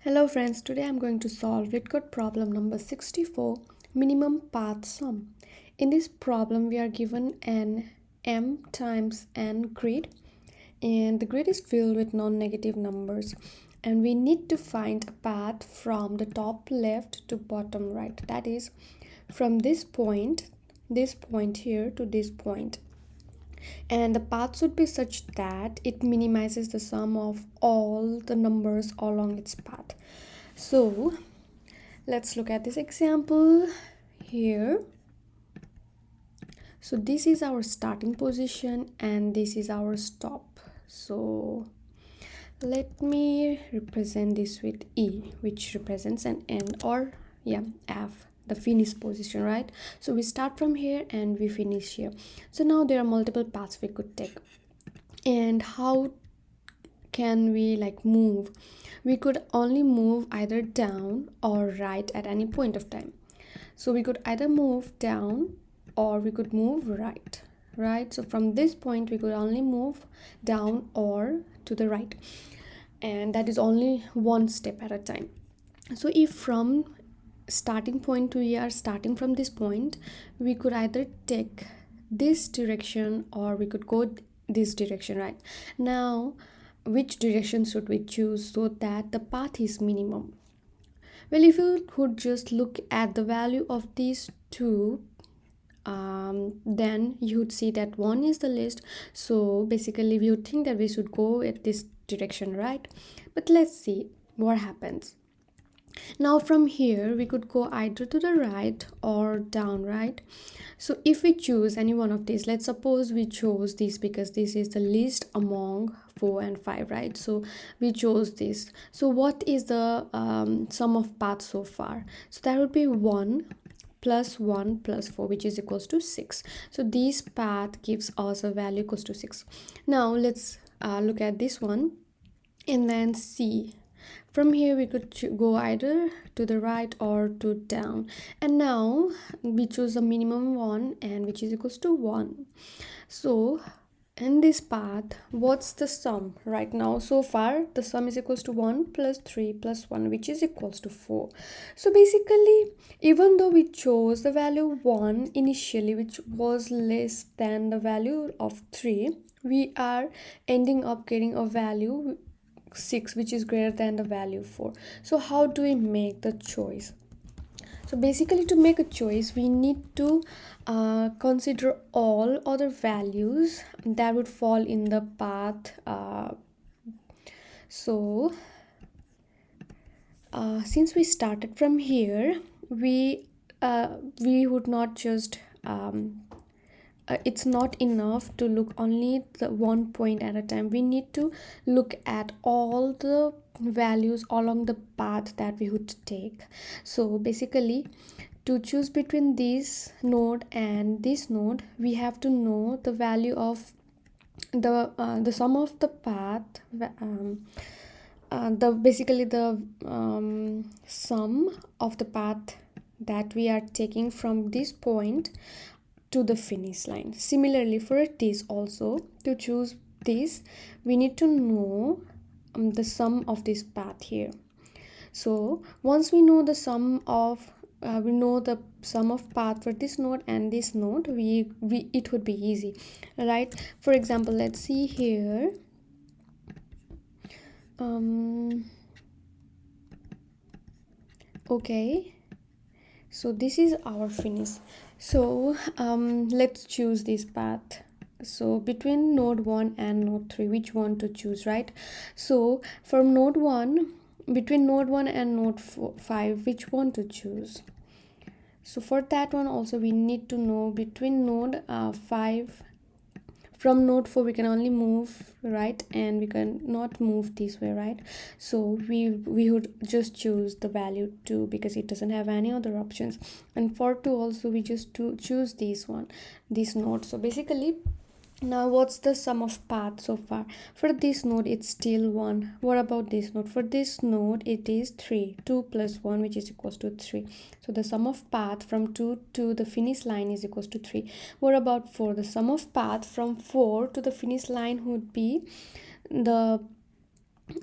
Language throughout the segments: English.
Hello friends, today I'm going to solve LeetCode problem number 64, minimum path sum. In this problem we are given an m times n grid, and the grid is filled with non-negative numbers, and we need to find a path from the top left to bottom right, that is from this point here to this point. And the path should be such that it minimizes the sum of all the numbers along its path. So let's look at this example here. So this is our starting position and this is our stop. So let me represent this with E, which represents an end, or F, the finish position, right? So we start from here and we finish here. So now there are multiple paths we could take. And how can we move? We could only move either down or right at any point of time. So we could either move down or we could move right? So from this point we could only move down or to the right, and that is only one step at a time. So if from starting point we are starting from this point, we could either take this direction or we could go this direction, right? Now which direction should we choose so that the path is minimum? Well, if you could just look at the value of these two, then you would see that one is the least. So basically we would think that we should go at this direction, right? But let's see what happens. Now from here we could go either to the right or down, right? So if we choose any one of these, let's suppose we chose this because this is the least among 4 and 5, right? So we chose this. So what is the sum of paths so far? So that would be 1 plus 1 plus 4, which is equals to 6. So this path gives us a value equals to 6. Now let's look at this one and then see. From here we could go either to the right or to down, and now we choose the minimum one, and which is equals to 1. So in this path, what's the sum right now? So far the sum is equals to 1 plus 3 plus 1, which is equals to 4. So basically, even though we chose the value 1 initially, which was less than the value of 3, we are ending up getting a value 6, which is greater than the value 4. So how do we make the choice? So basically, to make a choice we need to consider all other values that would fall in the path. Since we started from here, we would not just it's not enough to look only the one point at a time. We need to look at all the values along the path that we would take. So basically, to choose between this node and this node, we have to know the value of the sum of the path, the sum of the path that we are taking from this point to the finish line. Similarly, for this also, to choose this, we need to know the sum of this path here. So once we know the sum of path for this node and this node, we it would be easy, right? For example, let's see here. Okay, so this is our finish. So let's choose this path. So between node 1 and node 3, which one to choose, right? So from node 1, between node 1 and node 5, which one to choose? So for that one also we need to know between node 5. From node 4 we can only move right and we can not move this way, right? So we would just choose the value 2 because it doesn't have any other options. And for 2 also we just choose this node. So basically, now what's the sum of path so far? For this node it's still 1. What about this node? For this node it is 3. 2 plus 1, which is equals to 3. So the sum of path from 2 to the finish line is equals to 3. What about 4? The sum of path from 4 to the finish line would be the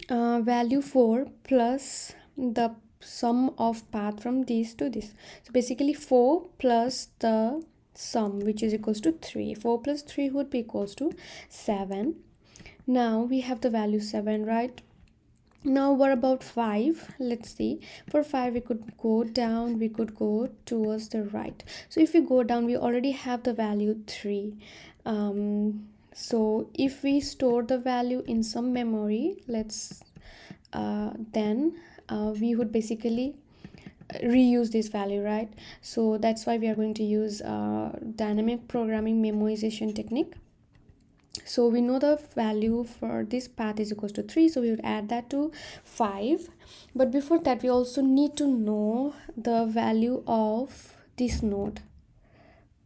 value 4 plus the sum of path from this to this. So basically 4 plus the sum, which is equals to 3. 4 plus 3 would be equals to 7. Now we have the value 7, right? Now what about 5? Let's see. For 5 we could go down, we could go towards the right. So if we go down, we already have the value 3. So if we store the value in some memory, then we would basically reuse this value, right? So that's why we are going to use dynamic programming memoization technique. So we know the value for this path is equals to 3, so we would add that to 5. But before that, we also need to know the value of this node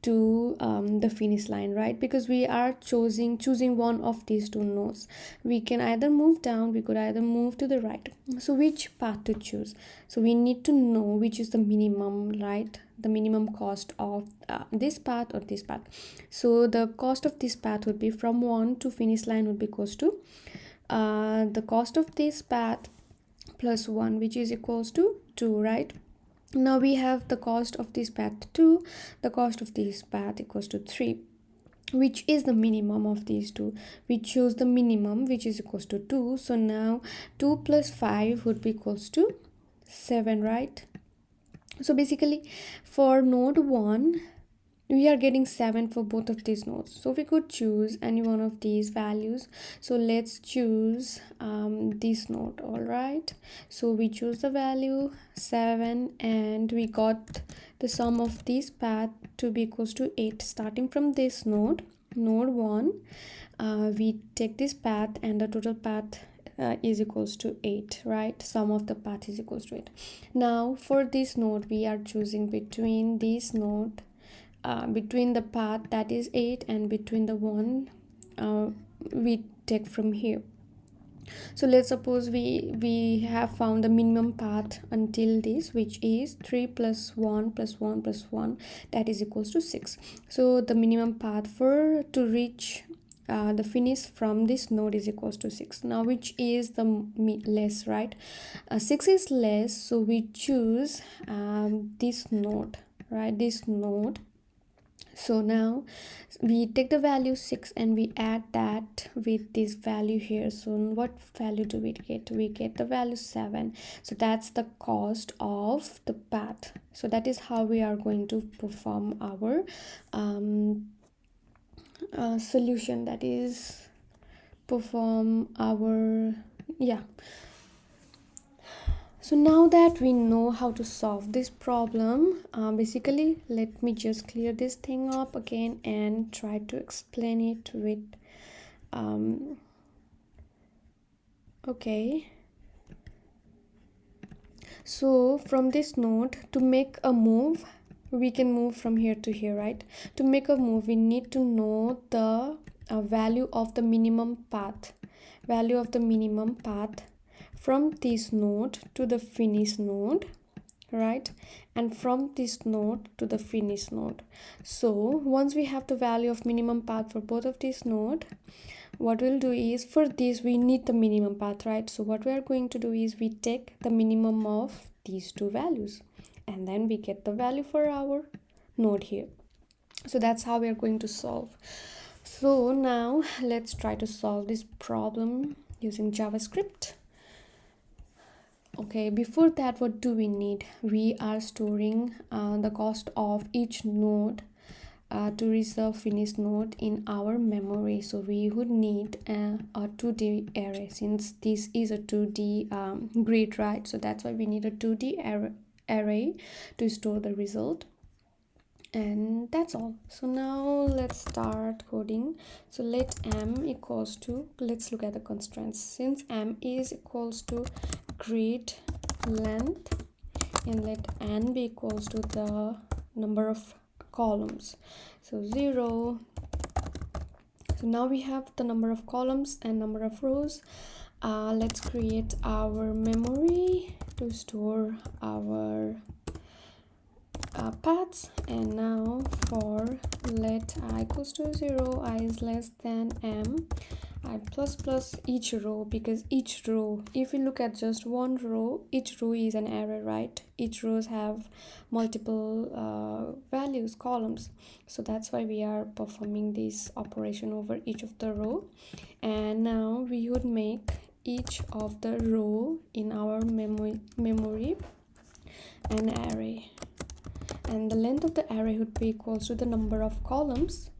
to the finish line, right? Because we are choosing one of these two nodes. We can either move down, we could either move to the right. So which path to choose? So we need to know which is the minimum, right? The minimum cost of this path or this path. So the cost of this path would be from 1 to finish line would be equals to the cost of this path plus 1, which is equals to 2, right? Now we have the cost of this path 2, the cost of this path equals to 3, which is the minimum of these two. We choose the minimum, which is equals to 2. So now 2 plus 5 would be equals to 7, right? So basically for node 1 we are getting 7 for both of these nodes, so we could choose any one of these values. So let's choose this node. All right, so we choose the value 7 and we got the sum of this path to be equals to 8. Starting from this node 1, we take this path and the total path is equals to 8, right? Sum of the path is equals to 8. Now for this node we are choosing between this node, between the path that is 8 and between the one we take from here. So let's suppose we have found the minimum path until this, which is 3 plus 1 plus 1 plus 1, that is equals to 6. So the minimum path for to reach the finish from this node is equals to 6. Now which is the less, right? 6 is less, so we choose this node, right? This node. So now we take the value 6 and we add that with this value here. So what value do we get? We get the value 7. So that's the cost of the path. So that is how we are going to perform our solution, that is perform our So now that we know how to solve this problem, basically let me just clear this thing up again and try to explain it with okay. So from this node, to make a move, we can move from here to here, right? To make a move, we need to know the value of the minimum path, from this node to the finish node, right? And from this node to the finish node. So once we have the value of minimum path for both of these node, what we'll do is, for this we need the minimum path, right? So what we are going to do is we take the minimum of these two values and then we get the value for our node here. So that's how we are going to solve. So now let's try to solve this problem using JavaScript. Okay, before that, what do we need? We are storing the cost of each node to reach the finish node in our memory. So we would need a 2D array, since this is a 2D grid, right? So that's why we need a 2D array to store the result. And that's all. So now let's start coding. So let m equals to, let's look at the constraints. Since m is equals to grid length, and let n be equals to the number of columns, so 0. So now we have the number of columns and number of rows. Let's create our memory to store our paths. And now for let I equals to 0, I is less than m, I plus plus each row, because each row, if we look at just one row, each row is an array, right? Each rows have multiple values, columns, so that's why we are performing this operation over each of the row. And now we would make each of the row in our memory an array, and the length of the array would be equals to the number of columns,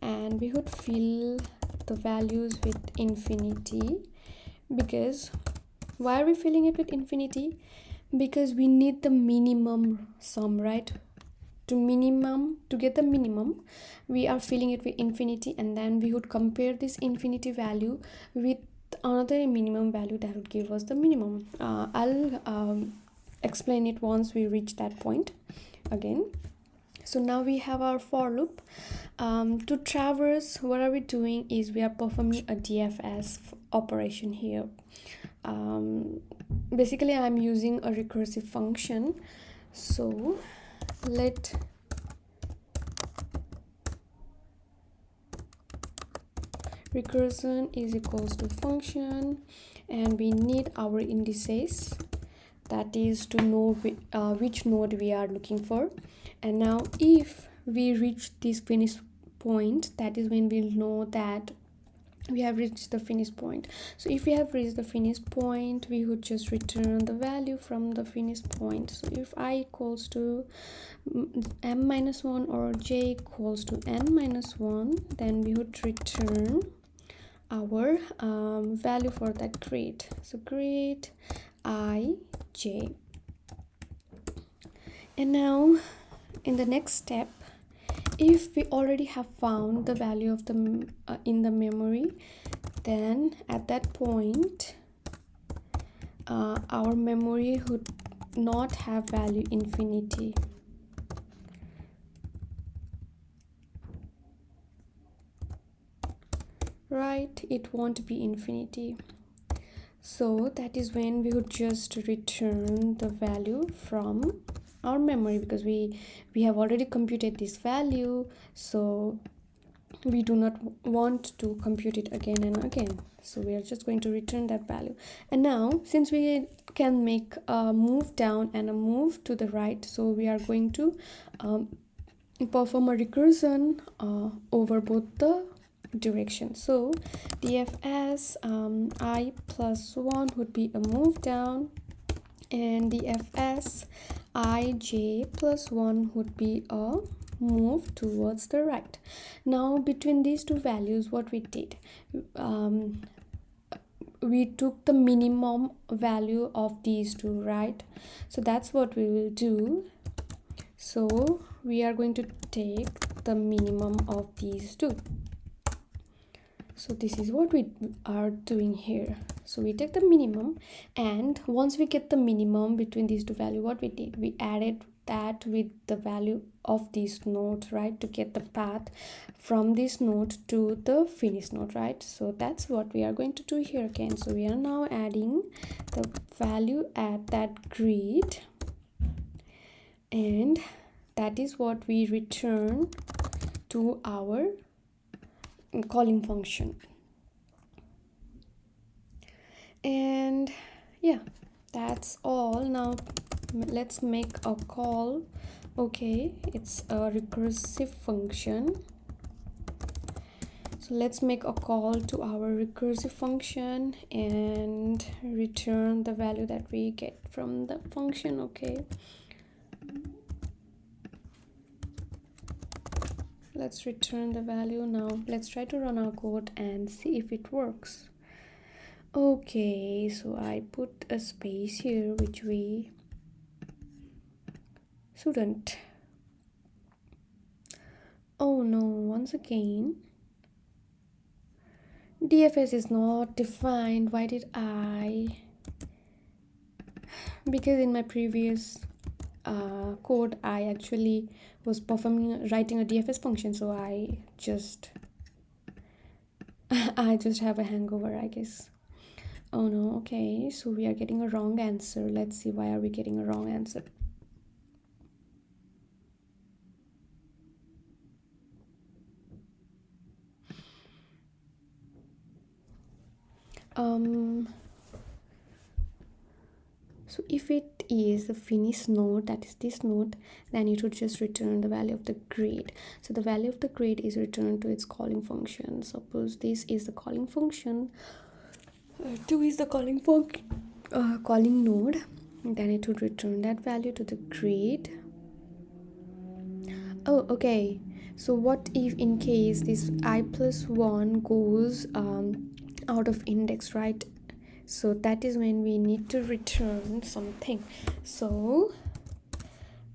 and we would fill the values with infinity. Because why are we filling it with infinity? Because we need the minimum sum, right? To get the minimum, we are filling it with infinity, and then we would compare this infinity value with another minimum value that would give us the minimum. I'll explain it once we reach that point again. So now we have our for loop. To traverse, what are we doing is we are performing a DFS operation here. Basically I'm using a recursive function, so let recursion is equals to function, and we need our indices, that is to know which node we are looking for. And now if we reach this finish point, that is when we'll know that we have reached the finish point. So if we have reached the finish point, we would just return the value from the finish point. So if I equals to m minus 1 or j equals to n minus 1, then we would return our value for that grade. So grade I j. And now in the next step, if we already have found the value of the in the memory, then at that point our memory would not have value infinity. Right, it won't be infinity. So that is when we would just return the value from our memory, because we have already computed this value, so we do not want to compute it again and again. So we are just going to return that value. And now since we can make a move down and a move to the right, so we are going to perform a recursion over both the directions. So dfs I plus 1 would be a move down, and dfs ij plus 1 would be a move towards the right. Now between these two values, what we did, we took the minimum value of these two, right? So that's what we will do. So we are going to take the minimum of these two. So this is what we are doing here. So we take the minimum, and once we get the minimum between these two values, what we did, we added that with the value of this node, right, to get the path from this node to the finish node, right? So that's what we are going to do here again. So we are now adding the value at that grid, and that is what we return to our calling function. And yeah, that's all. Now let's make a call. Okay, it's a recursive function, so let's make a call to our recursive function and return the value that we get from the function. Okay, let's return the value. Now let's try to run our code and see if it works. Okay, so I put a space here which we shouldn't. Oh no, once again DFS is not defined. Why did I? Because in my previous code I actually was writing a DFS function, so I just have a hangover, I guess. Oh no. Okay, so we are getting a wrong answer. Let's see, why are we getting a wrong answer? um so if it is the finish node, that is this node, then it would just return the value of the grade. So the value of the grade is returned to its calling function. Suppose this is the calling function, 2 is the calling node, then it would return that value to the grade. Oh, okay. So what if in case this I plus 1 goes out of index, right? So that is when we need to return something. So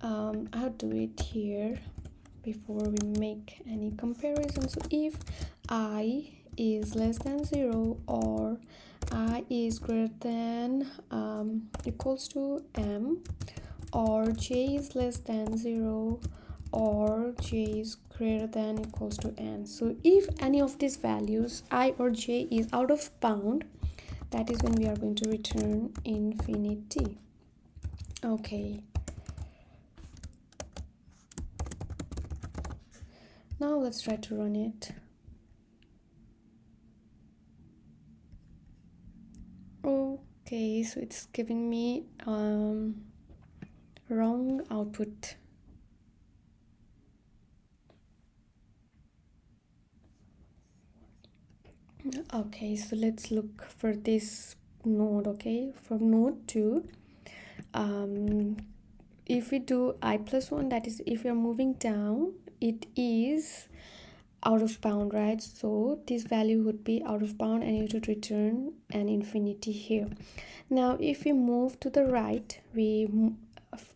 I'll do it here before we make any comparison. So if I is less than 0 or I is greater than equals to m, or j is less than 0 or j is greater than equals to n. So if any of these values I or j is out of bound, that is when we are going to return infinity. Okay, now let's try to run it. Okay, so it's giving me wrong output. Okay, so let's look for this node. Okay, from node 2, if we do I plus 1, that is if you're moving down, it is out of bound, right? So this value would be out of bound and it would return an infinity here. Now if we move to the right, we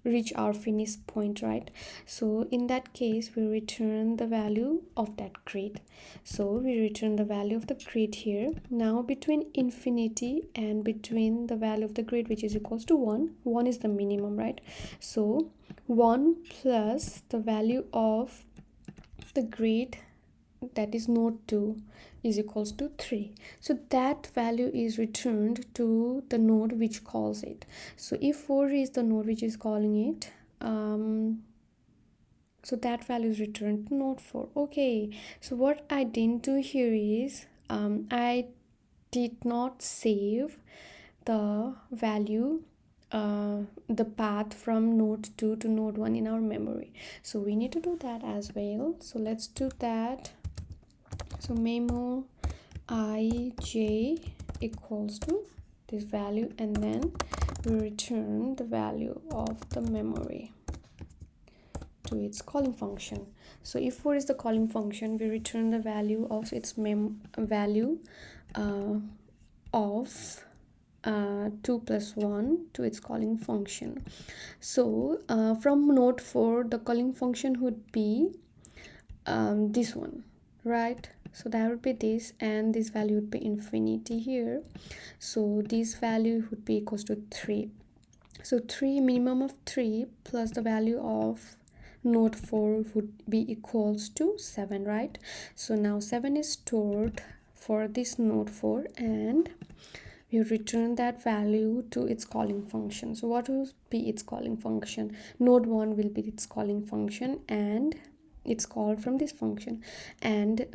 reach our finish point, right? So in that case we return the value of that grade. So we return the value of the grade here. Now between infinity and between the value of the grade, which is equals to 1 is the minimum, right? So 1 plus the value of the grade, that is node 2, is equals to 3. So that value is returned to the node which calls it. So if 4 is the node which is calling it, so that value is returned to node 4. Okay, so what I didn't do here is I did not save the value, the path from node 2 to node 1 in our memory. So we need to do that as well. So let's do that. So memo ij equals to this value, and then we return the value of the memory to its calling function. So if 4 is the calling function, we return the value of its value of 2 plus 1 to its calling function. So from node 4, the calling function would be this one, right? So that would be this, and this value would be infinity here. So this value would be equals to 3. So 3, minimum of 3 plus the value of node 4 would be equals to 7, right? So now 7 is stored for this node 4, and we return that value to its calling function. So what will be its calling function? Node 1 will be its calling function, and it's called from this function. And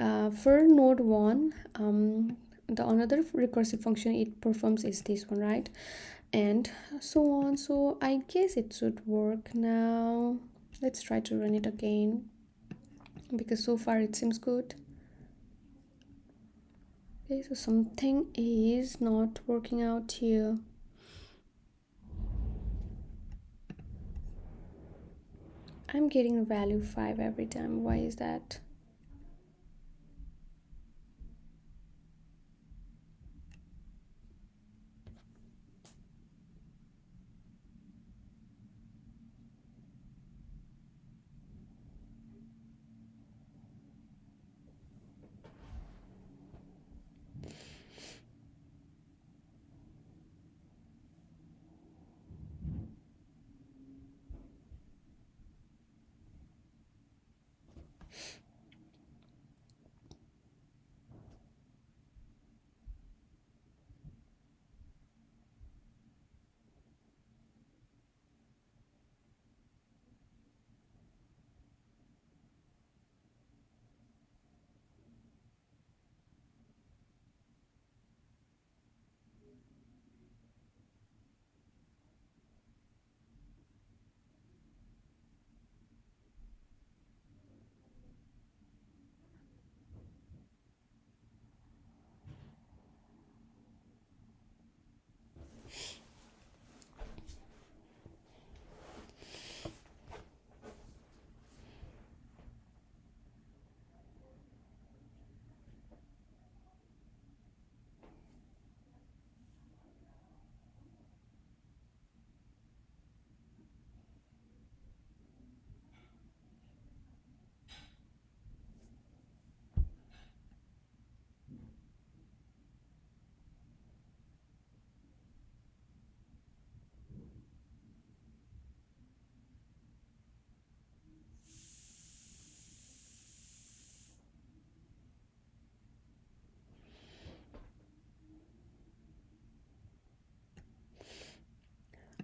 for node 1, the another recursive function it performs is this one, right? And so on. So I guess it should work now. Let's try to run it again, because so far it seems good. Okay, so something is not working out here. I'm getting the value 5 every time. Why is that?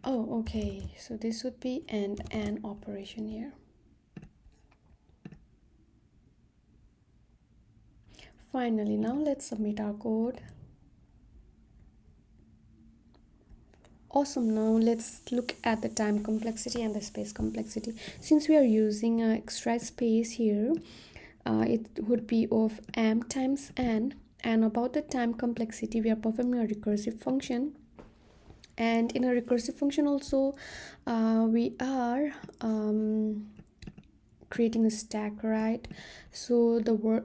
Oh, okay, so this would be an operation here. Finally, now let's submit our code. Awesome. Now let's look at the time complexity and the space complexity. Since we are using extra space here, it would be of m times n. And about the time complexity, we are performing a recursive function, and in a recursive function also we are creating a stack, right? So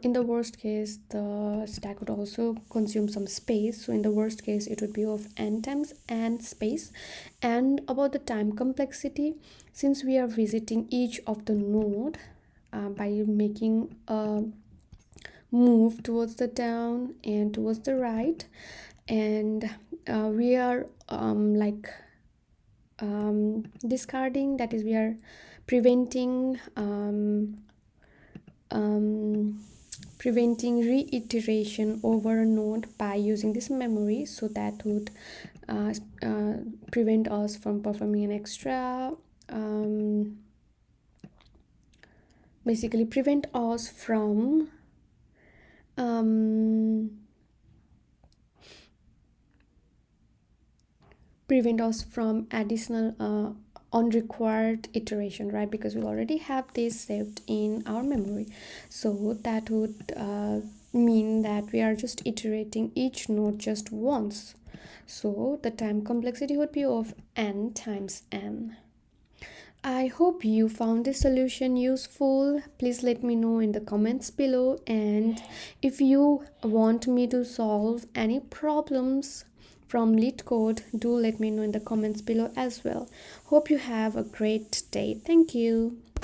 in the worst case, the stack would also consume some space. So in the worst case, it would be of n times n space. And about the time complexity, since we are visiting each of the node by making a move towards the down and towards the right, and we are discarding, that is, we are preventing preventing reiteration over a node by using this memory. So that would prevent us from performing an extra basically prevent us from additional unrequired iteration, right? Because we already have this saved in our memory. So that would mean that we are just iterating each node just once. So the time complexity would be of n times n. I hope you found this solution useful. Please let me know in the comments below, and if you want me to solve any problems from LeetCode, do let me know in the comments below as well. Hope you have a great day. Thank you.